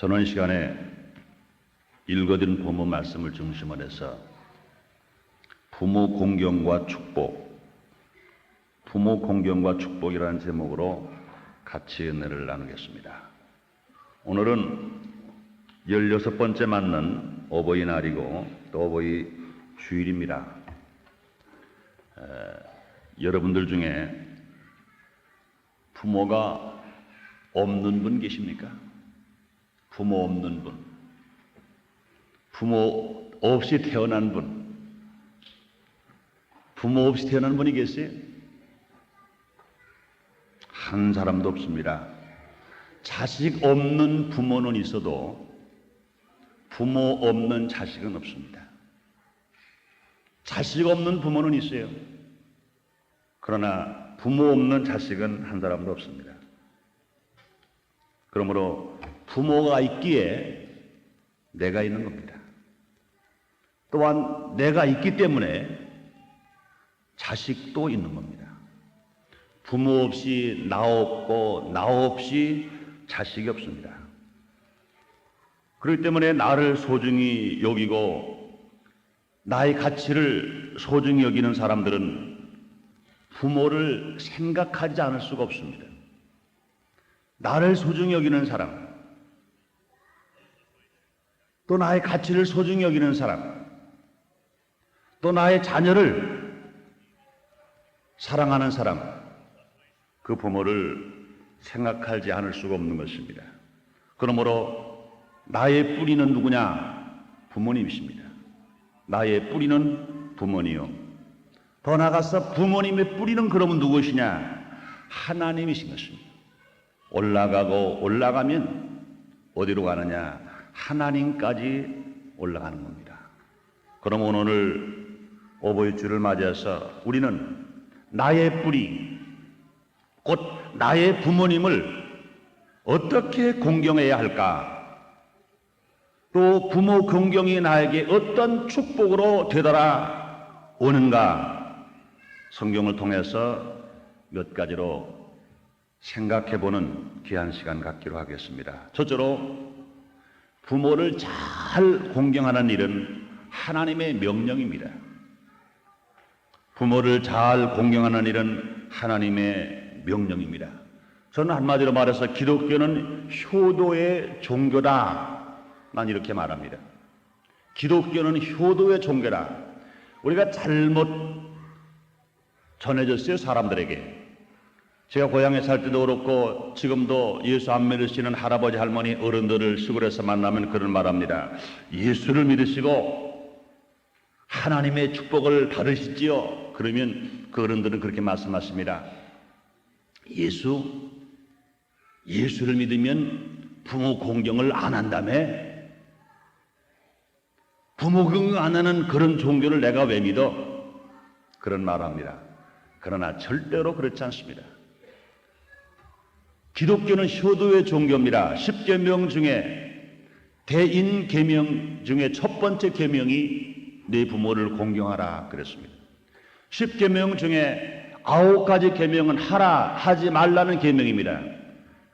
전원 시간에 읽어드린 본문 말씀을 중심으로 해서 부모 공경과 축복이라는 제목으로 같이 은혜를 나누겠습니다. 오늘은 16번째 맞는 어버이날이고 또 어버이 주일입니다. 여러분들 중에 부모가 없는 분 계십니까? 부모 없는 분, 부모 없이 태어난 분, 부모 없이 태어난 분이 계세요? 한 사람도 없습니다. 자식 없는 부모는 있어도 부모 없는 자식은 없습니다. 자식 없는 부모는 있어요. 그러나 부모 없는 자식은 한 사람도 없습니다. 그러므로 부모가 있기에 내가 있는 겁니다. 또한 내가 있기 때문에 자식도 있는 겁니다. 부모 없이 나 없고 나 없이 자식이 없습니다. 그렇기 때문에 나를 소중히 여기고 나의 가치를 소중히 여기는 사람들은 부모를 생각하지 않을 수가 없습니다. 나를 소중히 여기는 사람, 또 나의 가치를 소중히 여기는 사람, 또 나의 자녀를 사랑하는 사람, 그 부모를 생각하지 않을 수가 없는 것입니다. 그러므로 나의 뿌리는 누구냐? 부모님이십니다. 나의 뿌리는 부모니요. 더 나아가서 부모님의 뿌리는 그러면 누구시냐? 하나님이신 것입니다. 올라가고 올라가면 어디로 가느냐? 하나님까지 올라가는 겁니다. 그럼 오늘 어버이주를 맞이해서 우리는 나의 뿌리, 곧 나의 부모님을 어떻게 공경해야 할까? 또 부모 공경이 나에게 어떤 축복으로 되돌아 오는가? 성경을 통해서 몇 가지로 생각해보는 귀한 시간 갖기로 하겠습니다. 첫째로 부모를 잘 공경하는 일은 하나님의 명령입니다. 부모를 잘 공경하는 일은 하나님의 명령입니다. 저는 한마디로 말해서 기독교는 효도의 종교다. 난 이렇게 말합니다. 기독교는 효도의 종교다. 우리가 잘못 전해졌어요, 사람들에게. 제가 고향에 살 때도 그렇고 지금도 예수 안 믿으시는 할아버지 할머니 어른들을 시골에서 만나면 그런 말합니다. 예수를 믿으시고 하나님의 축복을 받으시지요. 그러면 그 어른들은 그렇게 말씀하십니다. 예수를 믿으면 부모 공경을 안 한다며? 부모 공경 안 하는 그런 종교를 내가 왜 믿어? 그런 말합니다. 그러나 절대로 그렇지 않습니다. 기독교는 효도의 종교입니다. 10계명 중에 대인계명 중에 첫 번째 계명이 내 부모를 공경하라 그랬습니다. 10계명 중에 9가지 계명은 하라 하지 말라는 계명입니다.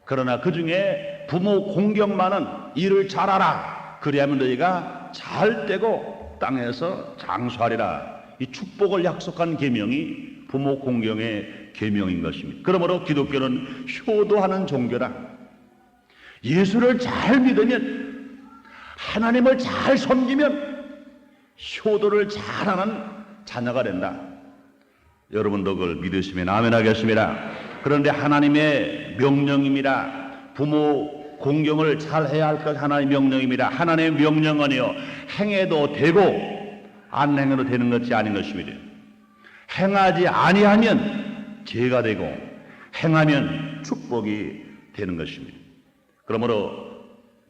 그러나 그 중에 부모 공경만은 일을 잘하라. 그리하면 너희가 잘 되고 땅에서 장수하리라. 이 축복을 약속한 계명이 부모 공경의 계명인 것입니다. 그러므로 기독교는 효도하는 종교라. 예수를 잘 믿으면, 하나님을 잘 섬기면 효도를 잘하는 자녀가 된다. 여러분도 그걸 믿으시면 아멘 하겠습니다. 그런데 하나님의 명령입니다. 부모 공경을 잘 해야 할 것 하나님의 명령입니다. 하나님의 명령은요, 행해도 되고 안 행해도 되는 것이 아닌 것입니다. 행하지 아니하면 죄가 되고 행하면 축복이 되는 것입니다. 그러므로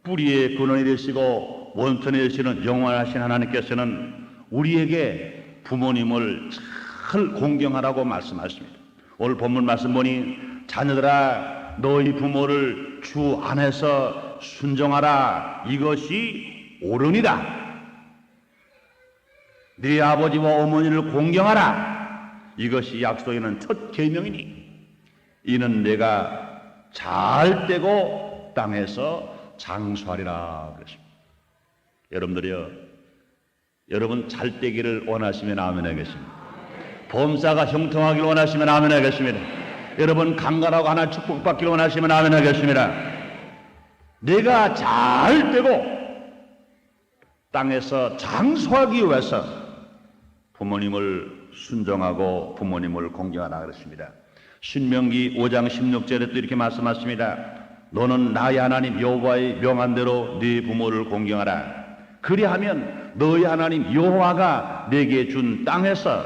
뿌리의 근원이 되시고 원천이 되시는 영원하신 하나님께서는 우리에게 부모님을 잘 공경하라고 말씀하십니다. 오늘 본문 말씀 보니 자녀들아 너희 부모를 주 안에서 순종하라. 이것이 옳으니라. 네 아버지와 어머니를 공경하라. 이것이 약속에는 첫 계명이니 이는 내가 잘 되고 땅에서 장수하리라 그랬습니다. 여러분들이요, 여러분 잘 되기를 원하시면 아멘 하겠습니다. 범사가 형통하기를 원하시면 아멘 하겠습니다. 여러분 강건하고 하나 축복받기를 원하시면 아멘 하겠습니다. 내가 잘 되고 땅에서 장수하기 위해서 부모님을 순종하고 부모님을 공경하라 그랬습니다. 신명기 5장 16절에 또 이렇게 말씀하십니다. 너는 나의 하나님 여호와의 명한대로 네 부모를 공경하라. 그리하면 너희 하나님 여호와가 내게 준 땅에서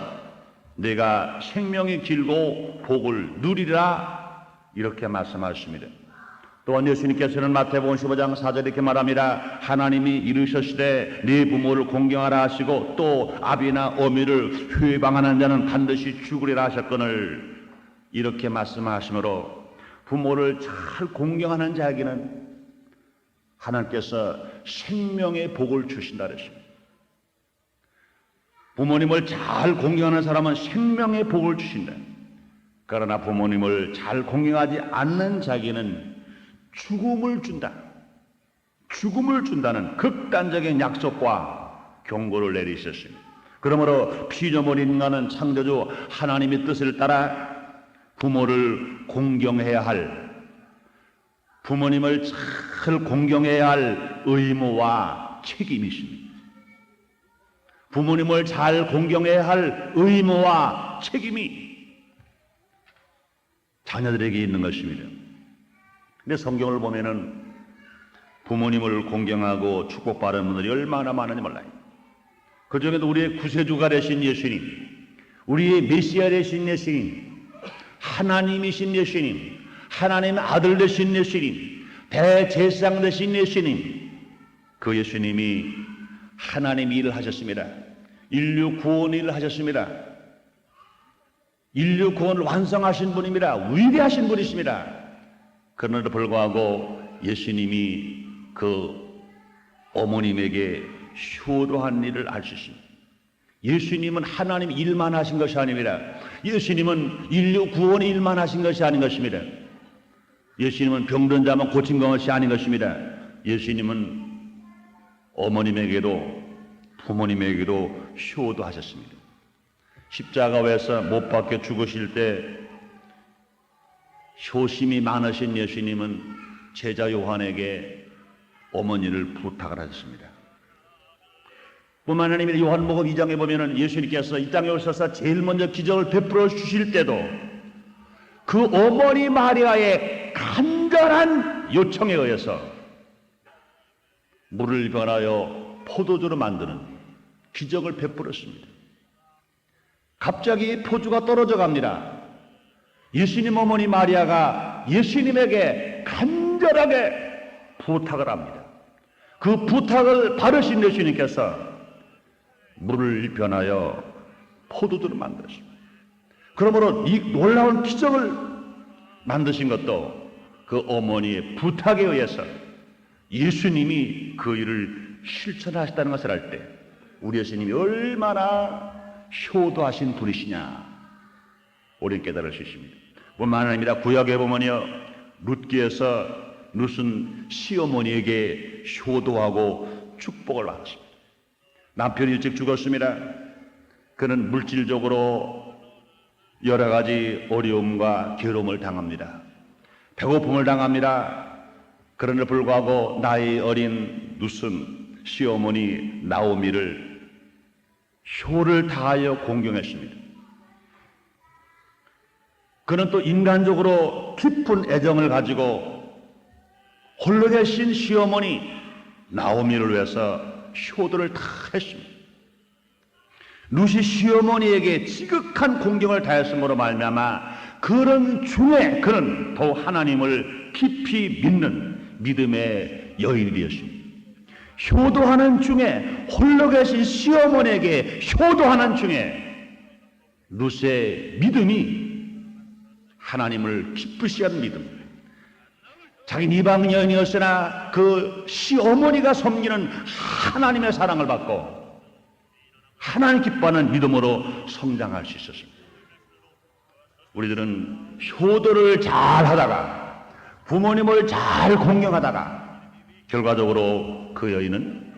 내가 생명이 길고 복을 누리라 이렇게 말씀하십니다. 또한 예수님께서는 마태복음 15장 4절에 이렇게 말합니다. 하나님이 이르셨으되 네 부모를 공경하라 하시고 또 아비나 어미를 회방하는 자는 반드시 죽으리라 하셨거늘 이렇게 말씀하시므로 부모를 잘 공경하는 자에게는 하나님께서 생명의 복을 주신다 그랬습니다. 부모님을 잘 공경하는 사람은 생명의 복을 주신다. 그러나 부모님을 잘 공경하지 않는 자에게는 죽음을 준다. 죽음을 준다는 극단적인 약속과 경고를 내리셨습니다. 그러므로 피조물인 인간은 창조주 하나님의 뜻을 따라 부모를 공경해야 할, 부모님을 잘 공경해야 할 의무와 책임이 있습니다. 부모님을 잘 공경해야 할 의무와 책임이 자녀들에게 있는 것입니다. 근데 성경을 보면은 부모님을 공경하고 축복받은 분들이 얼마나 많은지 몰라요. 그 중에도 우리의 구세주가 되신 예수님, 우리의 메시아 되신 예수님, 하나님이신 예수님, 하나님의 아들 되신 예수님, 대제사장 되신 예수님, 그 예수님이 하나님 일을 하셨습니다. 인류 구원 일을 하셨습니다. 인류 구원을 완성하신 분입니다. 위대하신 분이십니다. 그런데도 불구하고 예수님이 그 어머님에게 효도한 일을 할 수 있습니다. 예수님은 하나님 일만 하신 것이 아닙니다. 예수님은 인류 구원 일만 하신 것이 아닌 것입니다. 예수님은 병든 자만 고친 것이 아닌 것입니다. 예수님은 어머님에게도 부모님에게도 효도하셨습니다. 십자가에서 못 박혀 죽으실 때 효심이 많으신 예수님은 제자 요한에게 어머니를 부탁을 하셨습니다. 뿐만 아니라 요한복음 2장에 보면은 예수님께서 이 땅에 오셔서 제일 먼저 기적을 베풀어 주실 때도 그 어머니 마리아의 간절한 요청에 의해서 물을 변하여 포도주로 만드는 기적을 베풀었습니다. 갑자기 포주가 떨어져 갑니다. 예수님 어머니 마리아가 예수님에게 간절하게 부탁을 합니다. 그 부탁을 받으신 예수님께서 물을 변하여 포도주로 만들었습니다. 그러므로 이 놀라운 기적을 만드신 것도 그 어머니의 부탁에 의해서 예수님이 그 일을 실천하셨다는 것을 알 때 우리 예수님이 얼마나 효도하신 분이시냐 우리는 깨달을 수 있습니다. 뿐만 아니라 구약에 보면요, 룻기에서 룻은 시어머니에게 효도하고 축복을 받았습니다. 남편이 일찍 죽었습니다. 그는 물질적으로 여러 가지 어려움과 괴로움을 당합니다. 배고픔을 당합니다. 그럼에도 불구하고 나이 어린 룻은 시어머니 나오미를 효를 다하여 공경했습니다. 그는 또 인간적으로 깊은 애정을 가지고 홀로 계신 시어머니 나오미를 위해서 효도를 다 했습니다. 룻이 시어머니에게 지극한 공경을 다했음으로 말미암아 그런 중에 그는 더욱 하나님을 깊이 믿는 믿음의 여인이 되었습니다. 효도하는 중에 홀로 계신 시어머니에게 효도하는 중에 룻의 믿음이 하나님을 기쁘시게 하는 믿음. 자기는 이방 여인이었으나 그 시어머니가 섬기는 하나님의 사랑을 받고 하나님 기뻐하는 믿음으로 성장할 수 있었습니다. 우리들은 효도를 잘 하다가 부모님을 잘 공경하다가 결과적으로 그 여인은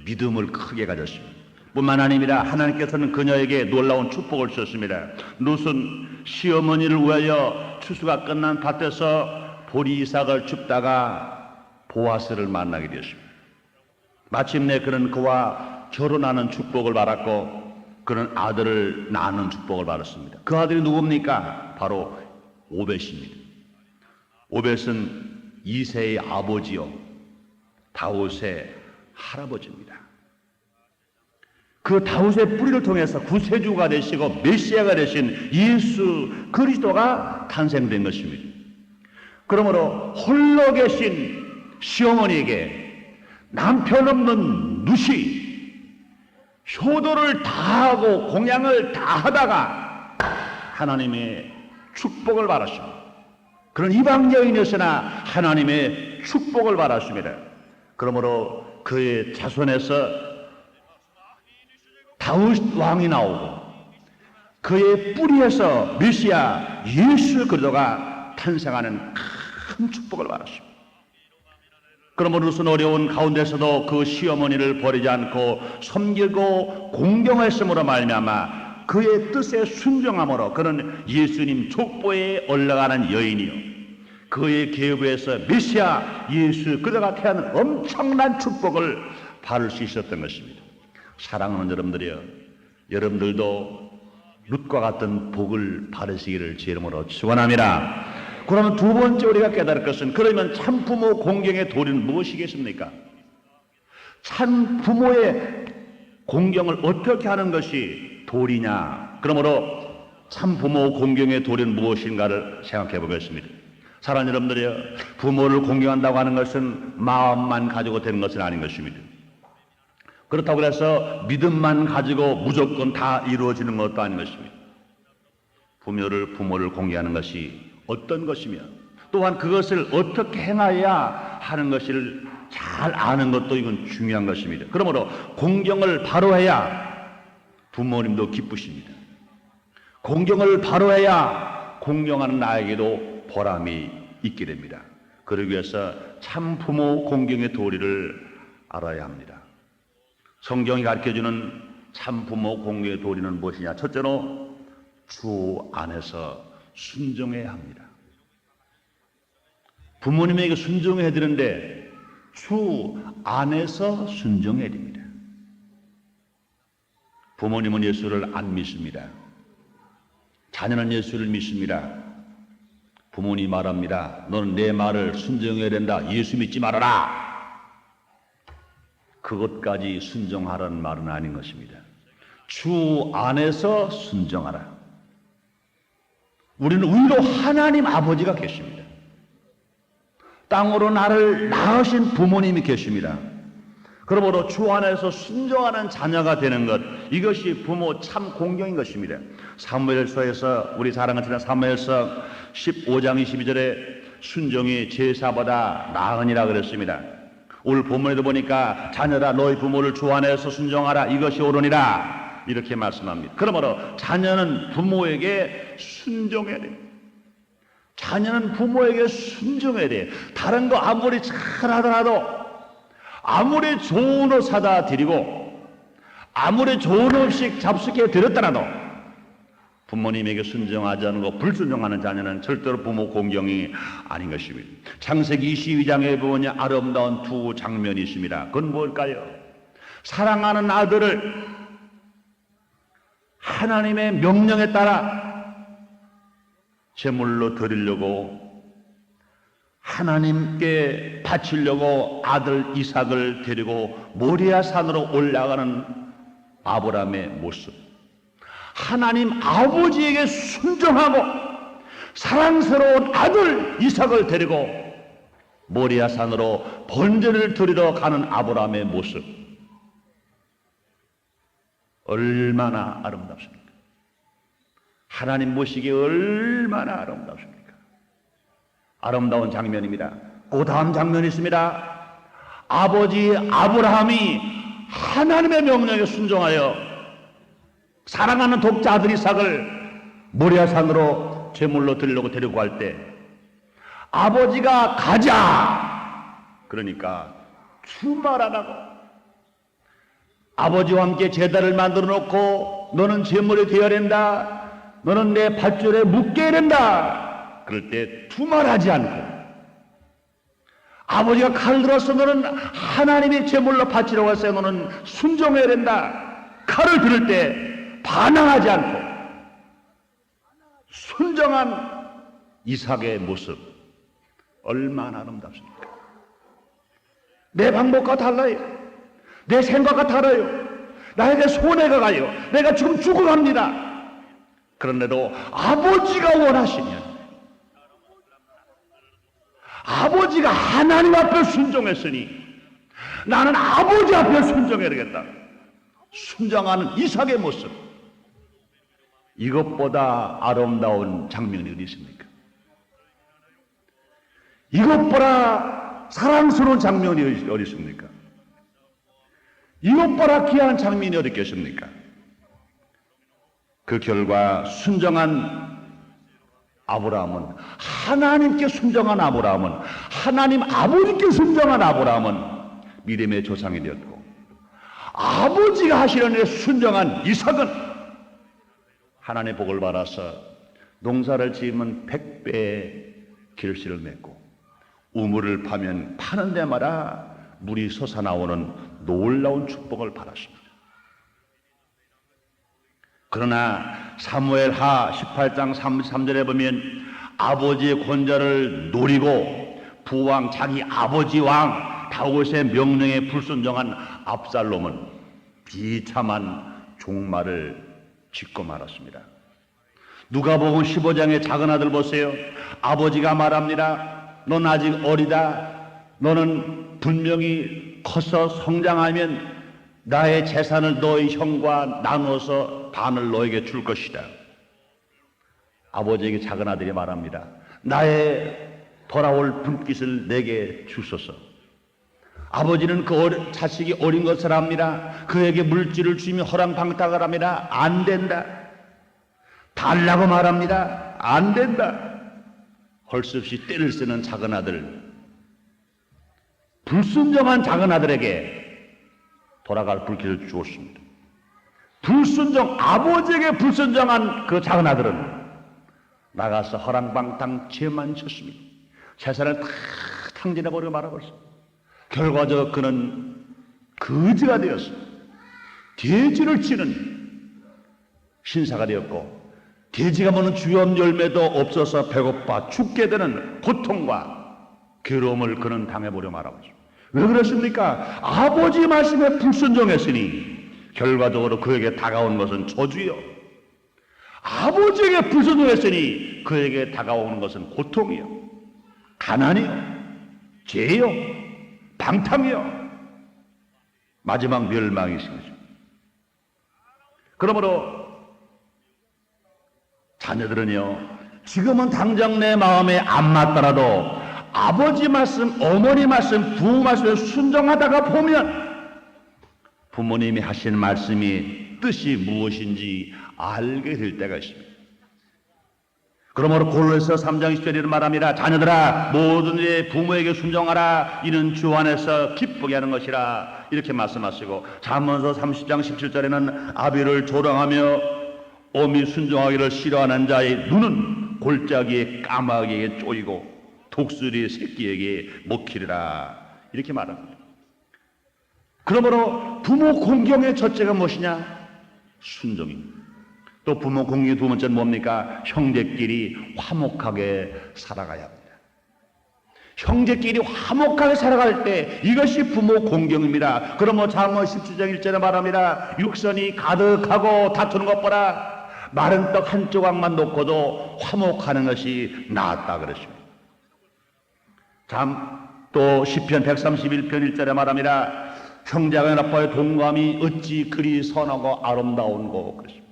믿음을 크게 가졌습니다. 뿐만 아니라 하나님께서는 그녀에게 놀라운 축복을 주셨습니다. 룻은 시어머니를 위하여 추수가 끝난 밭에서 보리 이삭을 줍다가 보아스를 만나게 되었습니다. 마침내 그는 그와 결혼하는 축복을 받았고 그는 아들을 낳는 축복을 받았습니다. 그 아들이 누굽니까? 바로 오벳입니다. 오벳은 이새의 아버지요 다윗의 할아버지입니다. 그 다윗의 뿌리를 통해서 구세주가 되시고 메시아가 되신 예수 그리스도가 탄생된 것입니다. 그러므로 홀로 계신 시어머니에게 남편 없는 룻이 효도를 다하고 공양을 다하다가 하나님의 축복을 받았습니다. 그런 이방 여인이었으나 하나님의 축복을 받았습니다. 그러므로 그의 자손에서 다윗 왕이 나오고 그의 뿌리에서 메시아 예수 그리스도가 탄생하는 큰 축복을 받았습니다. 그러므로 룻은 어려운 가운데서도 그 시어머니를 버리지 않고 섬기고 공경했음으로 말미암아 그의 뜻에 순종함으로 그는 예수님 족보에 올라가는 여인이요 그의 계보에서 메시아 예수 그리스도가 태어난 엄청난 축복을 받을 수 있었던 것입니다. 사랑하는 여러분들이여, 여러분들도 룻과 같은 복을 받으시기를 제 이름으로 축원합니다. 그러면 두 번째 우리가 깨달을 것은, 그러면 참 부모 공경의 도리는 무엇이겠습니까? 참 부모의 공경을 어떻게 하는 것이 도리냐? 그러므로 참 부모 공경의 도리는 무엇인가를 생각해 보겠습니다. 사랑하는 여러분들이여, 부모를 공경한다고 하는 것은 마음만 가지고 되는 것은 아닌 것입니다. 그렇다고 해서 믿음만 가지고 무조건 다 이루어지는 것도 아닌 것입니다. 부모를 공경하는 것이 어떤 것이며 또한 그것을 어떻게 행해야 하는 것을 잘 아는 것도 이건 중요한 것입니다. 그러므로 공경을 바로 해야 부모님도 기쁘십니다. 공경을 바로 해야 공경하는 나에게도 보람이 있게 됩니다. 그러기 위해서 참 부모 공경의 도리를 알아야 합니다. 성경이 가르쳐주는 참 부모 공경의 도리는 무엇이냐? 첫째로 주 안에서 순종해야 합니다. 부모님에게 순종해야 되는데 주 안에서 순종해야 됩니다. 부모님은 예수를 안 믿습니다. 자녀는 예수를 믿습니다. 부모님이 말합니다. 너는 내 말을 순종해야 된다. 예수 믿지 말아라. 그것까지 순종하라는 말은 아닌 것입니다. 주 안에서 순종하라. 우리는 의로 하나님 아버지가 계십니다. 땅으로 나를 낳으신 부모님이 계십니다. 그러므로 주 안에서 순종하는 자녀가 되는 것, 이것이 부모 참 공경인 것입니다. 사무엘서에서, 우리 사랑하는 사무엘서 15장 22절에 순종이 제사보다 나으니라 그랬습니다. 오늘 본문에도 보니까 자녀라 너희 부모를 주 안에서 순종하라, 이것이 옳으니라 이렇게 말씀합니다. 그러므로 자녀는 부모에게 순종해야 돼요. 자녀는 부모에게 순종해야 돼요. 다른 거 아무리 잘하더라도, 아무리 좋은 옷 사다 드리고 아무리 좋은 음식 잡수게 드렸더라도 부모님에게 순종하지 않고 불순종하는 자녀는 절대로 부모 공경이 아닌 것입니다. 창세기 22장에 보니 아름다운 두 장면이 있습니다. 그건 뭘까요? 사랑하는 아들을 하나님의 명령에 따라 제물로 드리려고, 하나님께 바치려고 아들 이삭을 데리고 모리아 산으로 올라가는 아브라함의 모습, 하나님 아버지에게 순종하고 사랑스러운 아들 이삭을 데리고 모리아 산으로 번제를 드리러 가는 아브라함의 모습, 얼마나 아름답습니까? 하나님 모시기 얼마나 아름답습니까? 아름다운 장면입니다. 그 다음 장면이 있습니다. 아버지 아브라함이 하나님의 명령에 순종하여 사랑하는 독자 아들 이삭을 모리아산으로 제물로 드리려고 데리고 갈 때 아버지가 가자, 그러니까 두말 안 하고 아버지와 함께 제단을 만들어 놓고 너는 제물이 되어야 된다. 너는 내 밧줄에 묶여야 된다. 그럴 때 두말하지 않고 아버지가 칼을 들어서 너는 하나님의 제물로 바치라고 했어요. 너는 순종해야 된다. 칼을 들을 때 반항하지 않고 순정한 이삭의 모습 얼마나 아름답습니까? 내 방법과 달라요. 내 생각과 달라요. 나에게 손해가 가요. 내가 지금 죽어갑니다. 그런데도 아버지가 원하시면 아버지가 하나님 앞에 순종했으니 나는 아버지 앞에 순종해야 되겠다. 순종하는 이삭의 모습, 이것보다 아름다운 장면이 어디 있습니까? 이것보다 사랑스러운 장면이 어디 있습니까? 이것보다 귀한 장면이 어디 있겠습니까? 그 결과 순종한 아브라함은, 하나님께 순종한 아브라함은, 하나님 아버지께 순종한 아브라함은 믿음의 조상이 되었고, 아버지가 하시는 일에 순종한 이삭은 하나님의 복을 받아서 농사를 지으면 100배의 결실을 맺고 우물을 파면 파는 데마다 물이 솟아나오는 놀라운 축복을 받았습니다. 그러나 사무엘하 18장 33절에 보면 아버지의 권좌를 노리고 부왕, 자기 아버지 왕 다윗의 명령에 불순종한 압살롬은 비참한 종말을 짓고 말았습니다. 누가복음 15장의 작은 아들 보세요. 아버지가 말합니다. 넌 아직 어리다. 너는 분명히 커서 성장하면 나의 재산을 너희 형과 나눠서 반을 너에게 줄 것이다. 아버지에게 작은 아들이 말합니다. 나의 돌아올 분깃을 내게 주소서. 아버지는 그 자식이 어린 것을 압니다. 그에게 물질을 주며 허랑방탕을 합니다. 안 된다. 달라고 말합니다. 안 된다. 할 수 없이 때를 쓰는 작은 아들, 불순종한 작은 아들에게 돌아갈 불길을 주었습니다. 아버지에게 불순종한 그 작은 아들은 나가서 허랑방탕 죄만 졌습니다. 재산을 다 탕진해버리고 말아버렸습니다. 결과적으로 그는 거지가 되었습니다. 돼지를 치는 신사가 되었고, 돼지가 먹는 주염 열매도 없어서 배고파 죽게 되는 고통과 괴로움을 그는 당해보려 말아버렸습니다. 왜 그렇습니까? 아버지 말씀에 불순종했으니 결과적으로 그에게 다가온 것은 저주요. 아버지에게 불순종했으니 그에게 다가오는 것은 고통이요, 가난이요, 죄요, 방탕이요, 마지막 멸망이신 거죠. 그러므로 자녀들은요, 지금은 당장 내 마음에 안 맞더라도 아버지 말씀, 어머니 말씀, 부모 말씀에 순종하다가 보면 부모님이 하신 말씀이 뜻이 무엇인지 알게 될 때가 있습니다. 그러므로 골로새서 3장 10절에 말합니다. 자녀들아, 모든 부모에게 순종하라. 이는 주 안에서 기쁘게 하는 것이라. 이렇게 말씀하시고, 잠언서 30장 17절에는 아비를 조롱하며 어미 순종하기를 싫어하는 자의 눈은 골짜기에 까마귀에게 쪼이고 독수리의 새끼에게 먹히리라. 이렇게 말합니다. 그러므로 부모 공경의 첫째가 무엇이냐? 순종입니다. 또 부모 공경의 두 번째는 뭡니까? 형제끼리 화목하게 살아가야 합니다. 형제끼리 화목하게 살아갈 때 이것이 부모 공경입니다. 그러므로 잠언 17장 1절에 말합니다. 육선이 가득하고 다투는 것보다 마른 떡 한 조각만 놓고도 화목하는 것이 낫다 그랬습니다. 또 시편 131편 1절에 말합니다. 형제가 연합하여 동감이 어찌 그리 선하고 아름다운고 그랬습니다.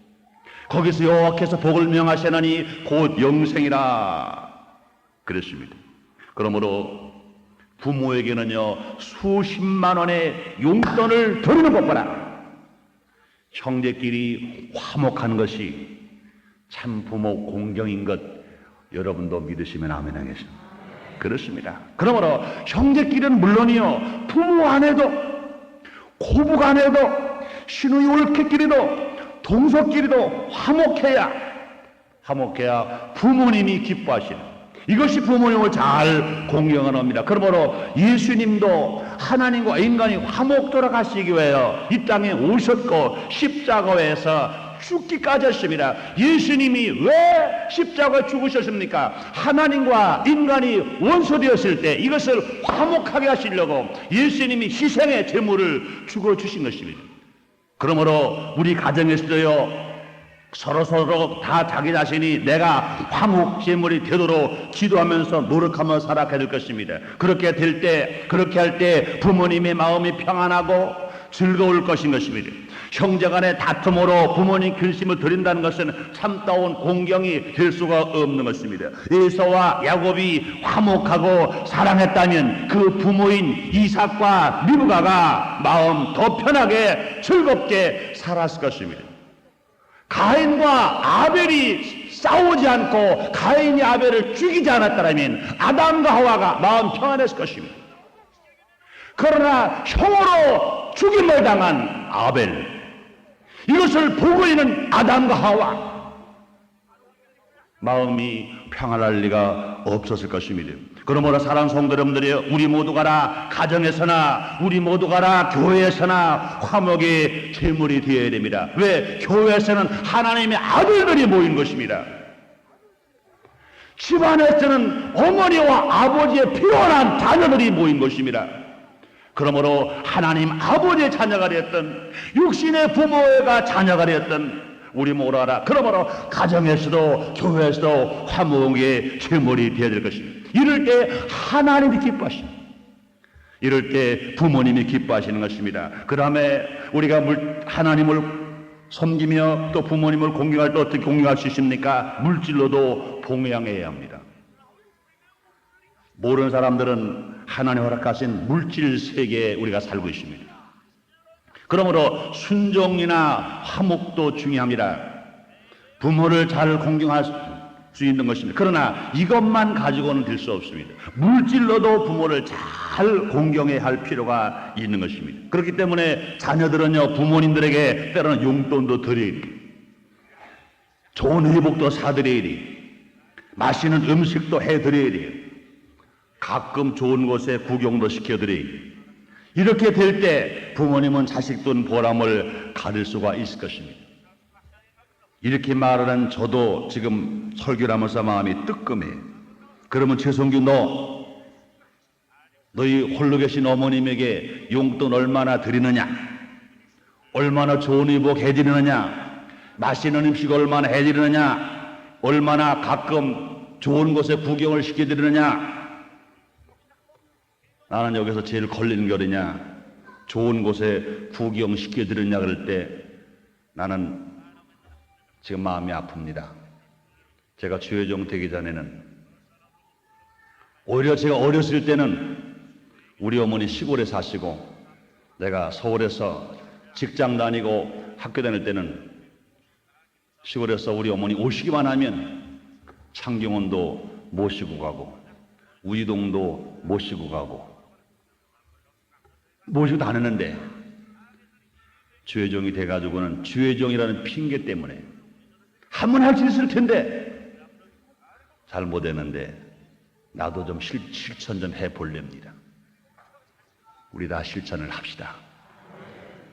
거기서 여호와께서 복을 명하시나니 곧 영생이라 그랬습니다. 그러므로 부모에게는요, 수십만 원의 용돈을 드리는 것보다 형제끼리 화목하는 것이 참 부모 공경인 것 여러분도 믿으시면 아멘 하겠습니다. 그렇습니다. 그러므로 형제끼리는 물론이요, 부부 간에도, 고부 간에도, 시누이 올케끼리도, 동서끼리도 화목해야 부모님이 기뻐하시는, 이것이 부모님을 잘 공경하는 겁니다. 그러므로 예수님도 하나님과 인간이 화목토록 하시기 위하여 이 땅에 오셨고 십자가에서 죽기까지 하십니다. 예수님이 왜 십자가에 죽으셨습니까? 하나님과 인간이 원수되었을 때 이것을 화목하게 하시려고 예수님이 희생의 제물을 죽어주신 것입니다. 그러므로 우리 가정에서도요, 서로 다 자기 자신이 내가 화목 제물이 되도록 기도하면서 노력하며 살아가야 될 것입니다. 그렇게 할 때 부모님의 마음이 평안하고 즐거울 것입니다. 형제간의 다툼으로 부모님 근심을 드린다는 것은 참다운 공경이 될 수가 없는 것입니다. 에서와 야곱이 화목하고 사랑했다면 그 부모인 이삭과 리브가가 마음 더 편하게 즐겁게 살았을 것입니다. 가인과 아벨이 싸우지 않고 가인이 아벨을 죽이지 않았다면 아담과 하와가 마음 평안했을 것입니다. 그러나 형으로 죽임을 당한 아벨, 이것을 보고 있는 아담과 하와 마음이 평안할 리가 없었을 것입니다. 그러므로 사랑하는 성도 여러분들이여, 우리 모두가 다 가정에서나 우리 모두가 다 교회에서나 화목의 제물이 되어야 됩니다. 왜? 교회에서는 하나님의 아들들이 모인 것입니다. 집안에서는 어머니와 아버지의 피어난 자녀들이 모인 것입니다. 그러므로 하나님 아버지의 자녀가 되었던, 육신의 부모가 자녀가 되었던 우리 모두 알아. 그러므로 가정에서도 교회에서도 화목의 제물이 되어야 될 것입니다. 이럴 때 하나님이 기뻐하십니다. 이럴 때 부모님이 기뻐하시는 것입니다. 그 다음에 우리가 하나님을 섬기며 또 부모님을 공경할 때 어떻게 공경할 수 있습니까? 물질로도 봉양해야 합니다. 모르는 사람들은 하나님 허락하신 물질 세계에 우리가 살고 있습니다. 그러므로 순종이나 화목도 중요합니다. 부모를 잘 공경할 수 있는 것입니다. 그러나 이것만 가지고는 될 수 없습니다. 물질로도 부모를 잘 공경해야 할 필요가 있는 것입니다. 그렇기 때문에 자녀들은요, 부모님들에게 때로는 용돈도 드려야 돼요. 좋은 회복도 사드려야 돼요. 맛있는 음식도 해드려야 돼요. 가끔 좋은 곳에 구경도 시켜드려야 돼요. 이렇게 될 때 부모님은 자식 둔 보람을 가질 수가 있을 것입니다. 이렇게 말하는 저도 지금 설교를 하면서 마음이 뜨끔해요. 그러면 최성규, 너희 홀로 계신 어머님에게 용돈 얼마나 드리느냐? 얼마나 좋은 의복 해드리느냐? 맛있는 음식 얼마나 해드리느냐? 얼마나 가끔 좋은 곳에 구경을 시켜드리느냐? 나는 여기서 제일 걸리는 게 어디냐? 좋은 곳에 구경시켜드리느냐 그럴 때 나는 지금 마음이 아픕니다. 제가 주회종 되기 전에는, 오히려 제가 어렸을 때는 우리 어머니 시골에 사시고 내가 서울에서 직장 다니고 학교 다닐 때는 시골에서 우리 어머니 오시기만 하면 창경원도 모시고 가고 우이동도 모시고 가고 모시고 다녔는데, 주회종이 돼가지고는 주회종이라는 핑계 때문에 한번 할 수 있을 텐데 잘 못했는데, 나도 좀 실천 좀 해볼렵니다. 우리 다 실천을 합시다.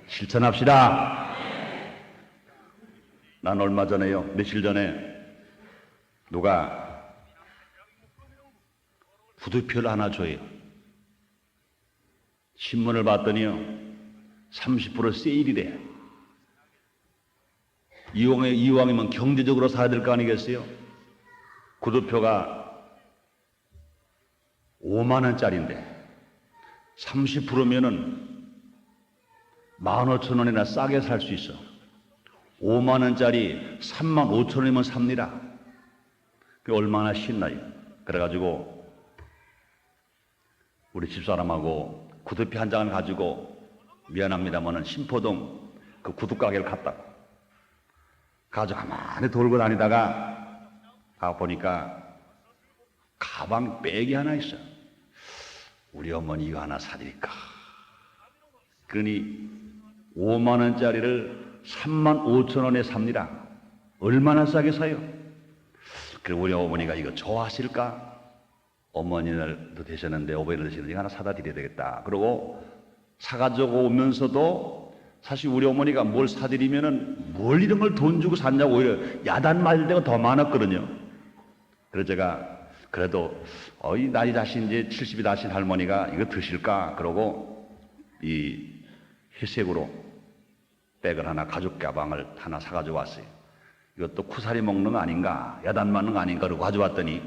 실천합시다. 난 얼마 전에요, 며칠 전에 누가 구두표를 하나 줘요. 신문을 봤더니요, 30% 세일이래. 이왕이면 경제적으로 사야 될 거 아니겠어요? 구두표가 5만 원짜리인데 30%면은 15,000원이나 싸게 살 수 있어. 5만 원짜리 35,000원이면 삽니다. 그게 얼마나 신나요. 그래가지고 우리 집사람하고 구두표 한 장을 가지고, 미안합니다만은 신포동 그 구두가게를 갔다. 가지고 가만히 돌고 다니다가 보니까 가방 백이 하나 있어. 우리 어머니 이거 하나 사드릴까? 그러니 5만 원짜리를 3만 5천 원에 삽니다. 얼마나 싸게 사요? 그리고 우리 어머니가 이거 좋아하실까? 어머니도 되셨는데 어버이날 되시는데 하나 사다 드려야 되겠다. 그리고 사가지고 오면서도 사실 우리 어머니가 뭘 사드리면은 뭘 이런 걸 돈 주고 샀냐고 오히려 야단 맞을 때가 더 많았거든요. 그래서 제가 그래도 이 나이 자신 이제 70이 다신 할머니가 이거 드실까? 그러고 이 회색으로 백을 하나 가죽 가방을 하나 사가지고 왔어요. 이것도 쿠사리 먹는 거 아닌가? 야단 맞는 거 아닌가? 그러고 가져왔더니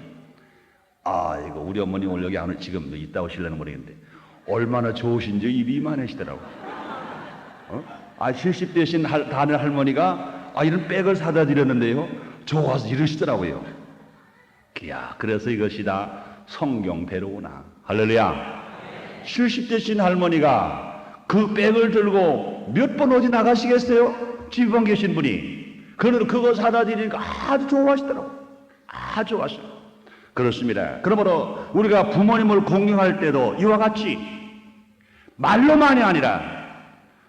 이거 우리 어머니 오늘 여기 안 지금 이따 오실려는 모르겠는데 얼마나 좋으신지 입이 이만하시더라고. 70대신 다른 할머니가 이런 백을 사다 드렸는데요. 좋아서 이러시더라고요. 그래서 이것이 다 성경대로구나. 할렐루야. 70대신 할머니가 그 백을 들고 몇 번 어디 나가시겠어요? 집에 계신 분이. 그거 사다 드리니까 아주 좋아하시더라고요. 아주 좋아하셔. 그렇습니다. 그러므로 우리가 부모님을 공경할 때도 이와 같이 말로만이 아니라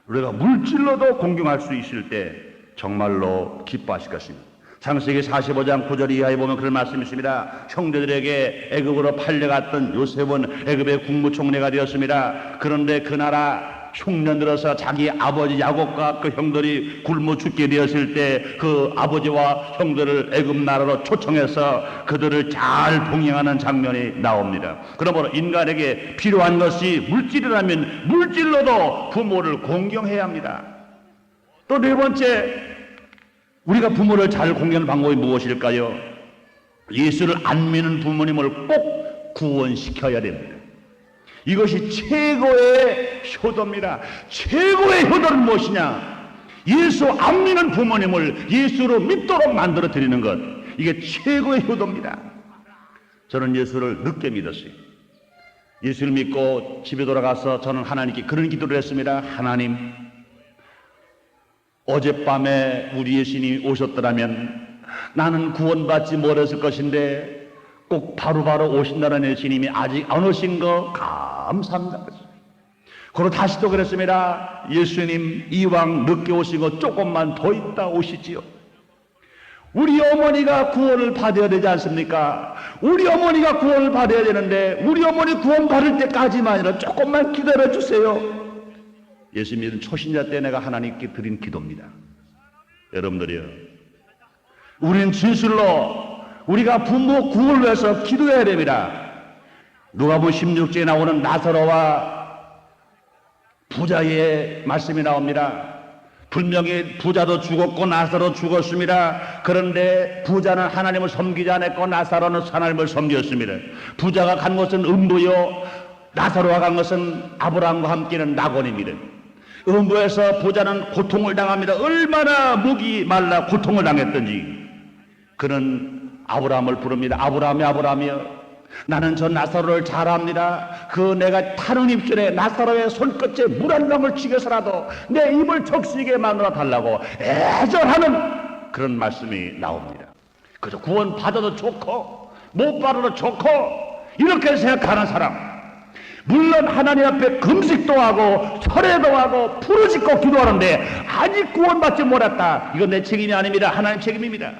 우리가 물질로도 공경할 수 있을 때 정말로 기뻐하실 것입니다. 창세기 45장 9절 이하에 보면 그런 말씀이 있습니다. 형제들에게 애굽으로 팔려갔던 요셉은 애굽의 국무총리가 되었습니다. 그런데 그 나라 흉년 들어서 자기 아버지 야곱과 그 형들이 굶어 죽게 되었을 때 그 아버지와 형들을 애굽 나라로 초청해서 그들을 잘 봉양하는 장면이 나옵니다. 그러므로 인간에게 필요한 것이 물질이라면 물질로도 부모를 공경해야 합니다. 또 네 번째, 우리가 부모를 잘 공경하는 방법이 무엇일까요? 예수를 안 믿는 부모님을 꼭 구원시켜야 됩니다. 이것이 최고의 효도입니다. 최고의 효도는 무엇이냐? 예수 안 믿는 부모님을 예수로 믿도록 만들어 드리는 것. 이게 최고의 효도입니다. 저는 예수를 늦게 믿었어요. 예수를 믿고 집에 돌아가서 저는 하나님께 그런 기도를 했습니다. 하나님, 어젯밤에 우리 예수님이 오셨더라면 나는 구원받지 못했을 것인데 꼭 바로바로 오신다는 예수님이 아직 안 오신 거 감사합니다. 그리고 다시 또 그랬습니다. 예수님, 이왕 늦게 오신 거 조금만 더 있다 오시지요. 우리 어머니가 구원을 받아야 되지 않습니까? 우리 어머니가 구원을 받아야 되는데 우리 어머니 구원 받을 때까지만이라 조금만 기다려 주세요. 예수 믿은 초신자 때 내가 하나님께 드린 기도입니다. 여러분들이요, 우리는 진실로 우리가 부모 구원을 위해서 기도해야 됩니다. 누가복음 16장에 나오는 나사로와 부자의 말씀이 나옵니다. 분명히 부자도 죽었고 나사로 죽었습니다. 그런데 부자는 하나님을 섬기지 않았고 나사로는 하나님을 섬겼습니다. 부자가 간 것은 음부요, 나사로가 간 것은 아브라함과 함께는 낙원입니다. 음부에서 부자는 고통을 당합니다. 얼마나 목이 말라 고통을 당했던지. 그는 아브라함을 부릅니다. 아브라함이여, 나는 저 나사로를 잘 압니다. 그 내가 타는 입술에 나사로의 손끝에 물 한 방울 치겨서라도 내 입을 적시게 만들어 달라고 애절하는 그런 말씀이 나옵니다. 그래서 구원 받아도 좋고 못 받아도 좋고 이렇게 생각하는 사람, 물론 하나님 앞에 금식도 하고 철회도 하고 부르짖고 기도하는데 아직 구원받지 못했다, 이건 내 책임이 아닙니다. 하나님 책임입니다.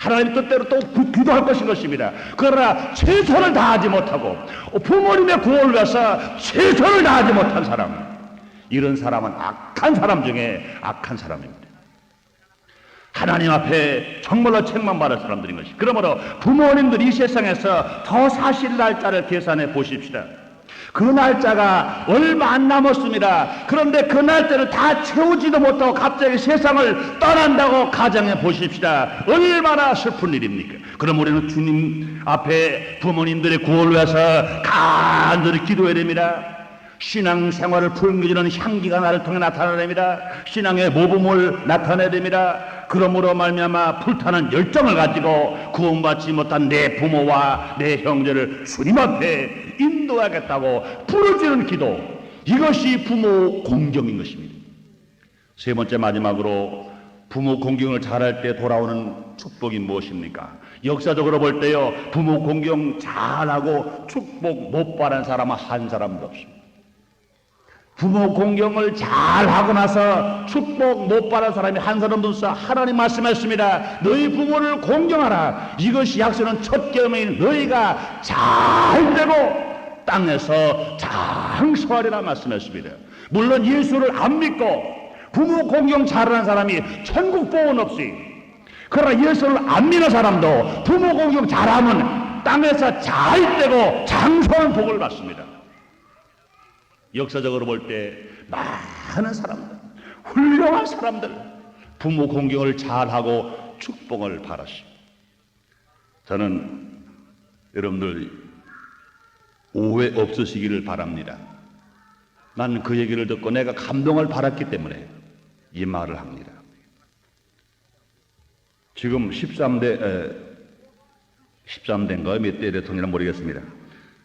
하나님 뜻대로 또 기도할 것입니다. 그러나 최선을 다하지 못하고 부모님의 구원을 위해서 최선을 다하지 못한 사람, 이런 사람은 악한 사람 중에 악한 사람입니다. 하나님 앞에 정말로 책망받을 사람들인 것이. 그러므로 부모님들 이 세상에서 더 사실 날짜를 계산해 보십시다. 그 날짜가 얼마 안 남았습니다. 그런데 그 날짜를 다 채우지도 못하고 갑자기 세상을 떠난다고 가정해 보십시다. 얼마나 슬픈 일입니까? 그럼 우리는 주님 앞에 부모님들의 구원을 위해서 간절히 기도해야 됩니다. 신앙생활을 풍기는 향기가 나를 통해 나타나야 됩니다. 신앙의 모범을 나타내야 됩니다. 그러므로 말미암아 불타는 열정을 가지고 구원받지 못한 내 부모와 내 형제를 주님 앞에 인도하겠다고 부르짖는 기도, 이것이 부모 공경인 것입니다. 세 번째, 마지막으로 부모 공경을 잘할 때 돌아오는 축복이 무엇입니까? 역사적으로 볼 때요, 부모 공경 잘하고 축복 못 받은 사람은 한 사람도 없습니다. 부모 공경을 잘하고 나서 축복 못 받은 사람이 한 사람도 없어. 하나님 말씀했습니다. 너희 부모를 공경하라. 이것이 약속은 첫 계명이 너희가 잘 되고 땅에서 장수하리라 말씀했습니다. 물론 예수를 안 믿고 부모 공경 잘하는 사람이 천국 복은 없이, 그러나 예수를 안 믿는 사람도 부모 공경 잘하면 땅에서 잘 되고 장수하는 복을 받습니다. 역사적으로 볼 때 많은 사람들, 훌륭한 사람들, 부모 공경을 잘하고 축복을 받았습니다. 저는 여러분들 오해 없으시기를 바랍니다. 난 그 얘기를 듣고 내가 감동을 받았기 때문에 이 말을 합니다. 지금 13대인가요? 몇 대 대통령은 모르겠습니다.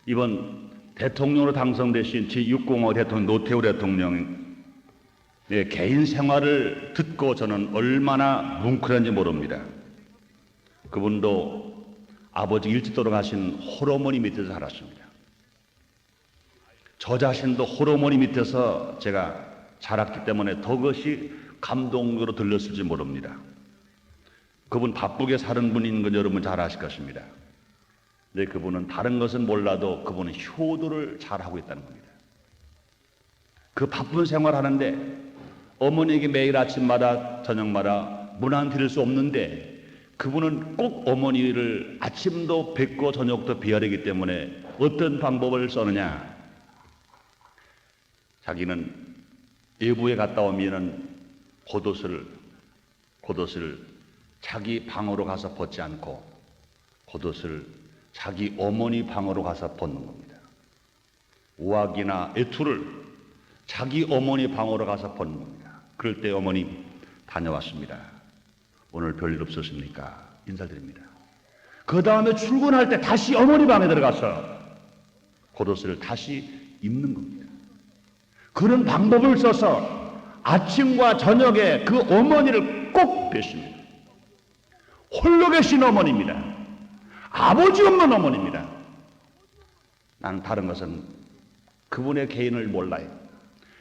이번 대통령으로 당선되신 제6공화 대통령 노태우 대통령의 개인 생활을 듣고 저는 얼마나 뭉클한지 모릅니다. 그분도 아버지 일찍 돌아가신 홀어머니 밑에서 살았습니다. 저 자신도 홀어머니 밑에서 제가 자랐기 때문에 더 그것이 감동으로 들렸을지 모릅니다. 그분 바쁘게 사는 분인 건 여러분 잘 아실 것입니다. 근데 그분은 다른 것은 몰라도 그분은 효도를 잘하고 있다는 겁니다. 그 바쁜 생활하는데 어머니에게 매일 아침마다 저녁마다 문안 드릴 수 없는데 그분은 꼭 어머니를 아침도 뵙고 저녁도 뵈야 되기 때문에 어떤 방법을 써느냐, 자기는 외부에 갔다 오면은 겉옷을 자기 방으로 가서 벗지 않고 겉옷을 자기 어머니 방으로 가서 벗는 겁니다. 우악이나 외투를 자기 어머니 방으로 가서 벗는 겁니다. 그럴 때 어머니 다녀왔습니다. 오늘 별일 없었습니까? 인사드립니다. 그 다음에 출근할 때 다시 어머니 방에 들어가서 겉옷을 다시 입는 겁니다. 그런 방법을 써서 아침과 저녁에 그 어머니를 꼭 뵙습니다. 홀로 계신 어머니입니다. 아버지 없는 어머니입니다. 나는 다른 것은 그분의 개인을 몰라요.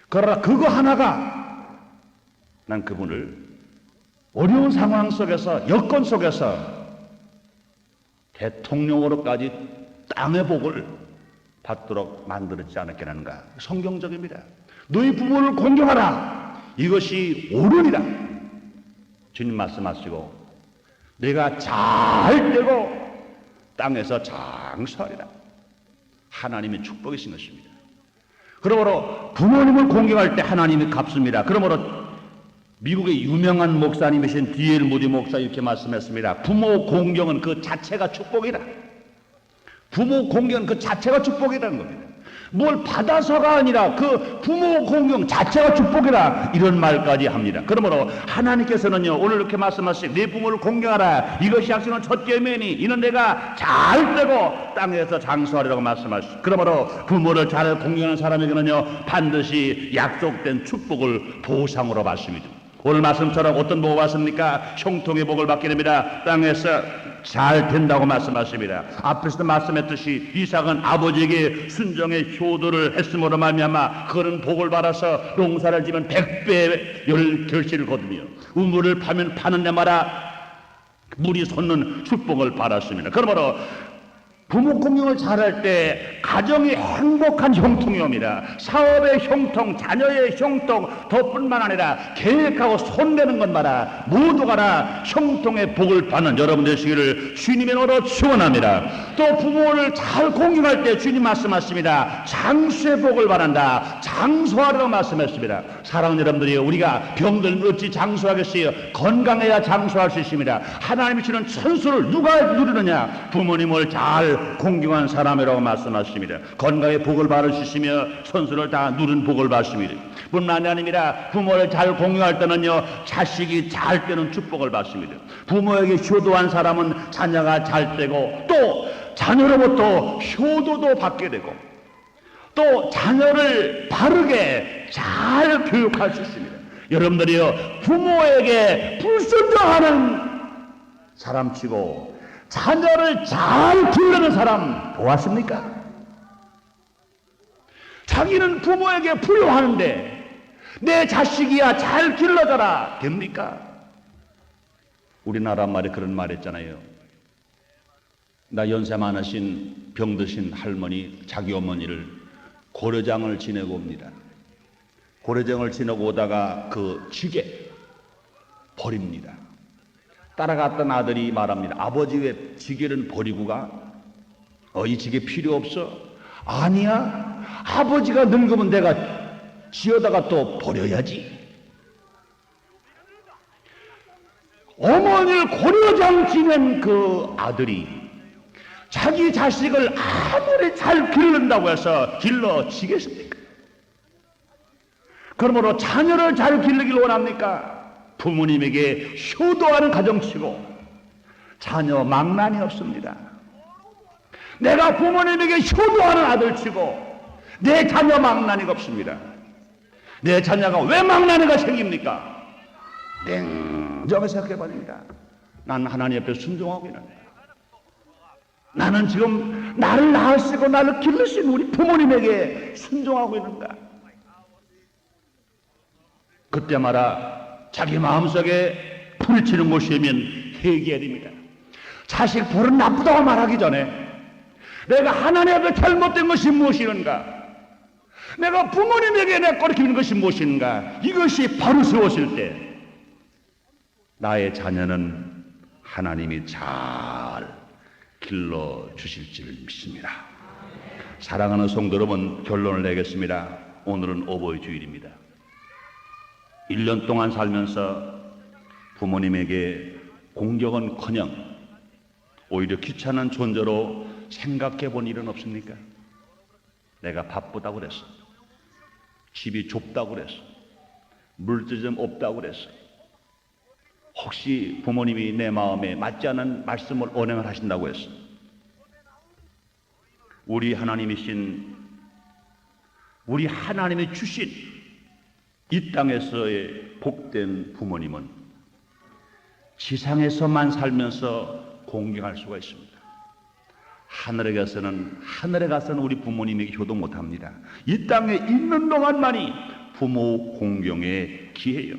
그러나 그거 하나가 난 그분을 어려운 상황 속에서, 여건 속에서 대통령으로까지 땅의 복을 받도록 만들었지 않았겠는가. 성경적입니다. 너희 부모를 공경하라. 이것이 옳으니라. 주님 말씀하시고 내가 잘 되고 땅에서 장수하리라. 하나님의 축복이신 것입니다. 그러므로 부모님을 공경할 때 하나님이 갚습니다. 그러므로 미국의 유명한 목사님이신 D.L. 무디 목사 이렇게 말씀했습니다. 부모 공경은 그 자체가 축복이다. 부모 공경은 그 자체가 축복이라는 겁니다. 뭘 받아서가 아니라 그 부모 공경 자체가 축복이라 이런 말까지 합니다. 그러므로 하나님께서는요 오늘 이렇게 말씀하시죠. 내 부모를 공경하라. 이것이 약속은 첫 계명이니 이는 내가 잘 되고 땅에서 장수하리라고 말씀하시죠. 그러므로 부모를 잘 공경하는 사람에게는요 반드시 약속된 축복을 보상으로 받습니다. 오늘 말씀처럼 어떤 복을 받습니까? 형통의 복을 받게 됩니다. 땅에서 잘 된다고 말씀하십니다. 앞에서도 말씀했듯이 이삭은 아버지에게 순종의 효도를 했음으로 말미암아 그런 복을 받아서 농사를 지면 100배의 결실을 거두며 우물을 파면 파는 데마다 물이 솟는 축복을 받았습니다. 그러므로 부모 공경을 잘할 때 가정이 행복한 형통이 옵니다. 사업의 형통, 자녀의 형통, 더뿐만 아니라 계획하고 손대는 것마다 모두가 다 형통의 복을 받는 여러분 되시기를 주님의 이름으로 축원합니다. 또 부모를 잘 공경할 때 주님 말씀하십니다. 장수의 복을 바란다. 장수하라고 말씀했습니다. 사랑하는 여러분들이 우리가 병들면 어찌 장수하겠어요? 건강해야 장수할 수 있습니다. 하나님이 주는 천수를 누가 누리느냐? 부모님을 잘 공경한 사람이라고 말씀하십니다. 건강에 복을 받으시며 선수를 다 누른 복을 받습니다. 뿐만 아니라 부모를 잘 공경할 때는요 자식이 잘 되는 축복을 받습니다. 부모에게 효도한 사람은 자녀가 잘 되고 또 자녀로부터 효도도 받게 되고 또 자녀를 바르게 잘 교육할 수 있습니다. 여러분들이요 부모에게 불순종하는 사람치고 자녀를 잘 기르는 사람 보았습니까? 자기는 부모에게 부여하는데 내 자식이야 잘 길러져라 됩니까? 우리나라 말에 그런 말 했잖아요. 나 연세 많으신 병드신 할머니 자기 어머니를 고려장을 지내고 옵니다. 고려장을 지내고 오다가 그 지게 버립니다. 따라갔던 아들이 말합니다. 아버지 왜 지게는 버리고 가? 이 지게 필요 없어? 아니야. 아버지가 늙으면 내가 지어다가 또 버려야지. 어머니를 고려장 지낸 그 아들이 자기 자식을 아무리 잘 기른다고 해서 길러지겠습니까? 그러므로 자녀를 잘 기르길 원합니까? 부모님에게 효도하는 가정치고 자녀 망난이 없습니다. 내가 부모님에게 효도하는 아들치고 내 자녀 망나니가 없습니다. 내 자녀가 왜 망나니가 생깁니까? 냉정하게 생각해 봅니다. 나는 하나님 앞에 순종하고 있는데, 나는 지금 나를 낳으시고 나를 기르신 우리 부모님에게 순종하고 있는가? 그때마다 자기 마음속에 부딪히는 곳이면 회개해야 됩니다. 자식 버릇 나쁘다고 말하기 전에 내가 하나님 앞에 잘못된 것이 무엇이는가? 내가 부모님에게 내 꼴을 기는 것이 무엇인가? 이것이 바로 세웠을 때 나의 자녀는 하나님이 잘 길러주실 줄 믿습니다. 사랑하는 성도 여러분, 결론을 내겠습니다. 오늘은 어버이 주일입니다. 1년 동안 살면서 부모님에게 공경은커녕 오히려 귀찮은 존재로 생각해 본 일은 없습니까? 내가 바쁘다고 그랬어. 집이 좁다고 그랬어. 물질 좀 없다고 그랬어. 혹시 부모님이 내 마음에 맞지 않은 말씀을 언행을 하신다고 했어. 우리 하나님이신, 우리 하나님이 주신 이 땅에서의 복된 부모님은 지상에서만 살면서 공경할 수가 있습니다. 하늘에 가서는 우리 부모님에게 효도 못합니다. 이 땅에 있는 동안만이 부모 공경의 기회예요.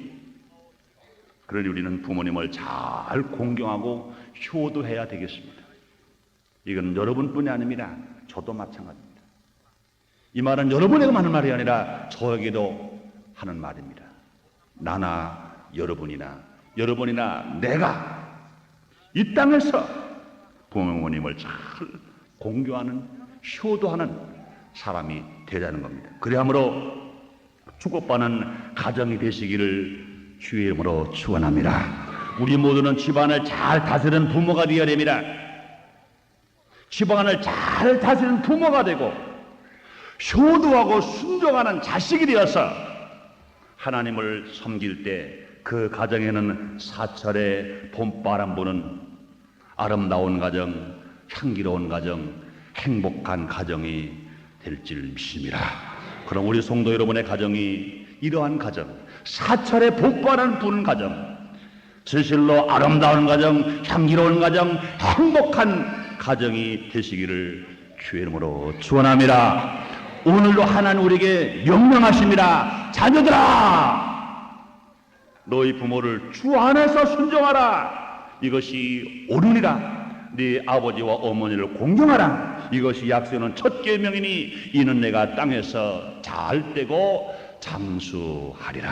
그러니 우리는 부모님을 잘 공경하고 효도해야 되겠습니다. 이건 여러분뿐이 아닙니다. 저도 마찬가지입니다. 이 말은 여러분에게만 하는 말이 아니라 저에게도 하는 말입니다. 나나 여러분이나 내가 이 땅에서 부모님을 잘 공경하는, 효도하는 사람이 되자는 겁니다. 그리함으로 축복받는 가정이 되시기를 주의 이름으로 축원합니다. 우리 모두는 집안을 잘 다스리는 부모가 되어야 됩니다. 집안을 잘 다스리는 부모가 되고 효도하고 순종하는 자식이 되어서 하나님을 섬길 때 그 가정에는 사철의 봄바람 부는 아름다운 가정, 향기로운 가정, 행복한 가정이 될 줄 믿습니다. 그럼 우리 성도 여러분의 가정이 이러한 가정, 사철의 봄바람 부는 가정, 진실로 아름다운 가정, 향기로운 가정, 행복한 가정이 되시기를 주의 이름으로 축원합니다. 오늘도 하나님 우리에게 명령하십니다. 자녀들아, 너희 부모를 주 안에서 순종하라. 이것이 옳으니라. 네 아버지와 어머니를 공경하라. 이것이 약속하는 첫 계명이니 이는 내가 땅에서 잘 되고 장수하리라.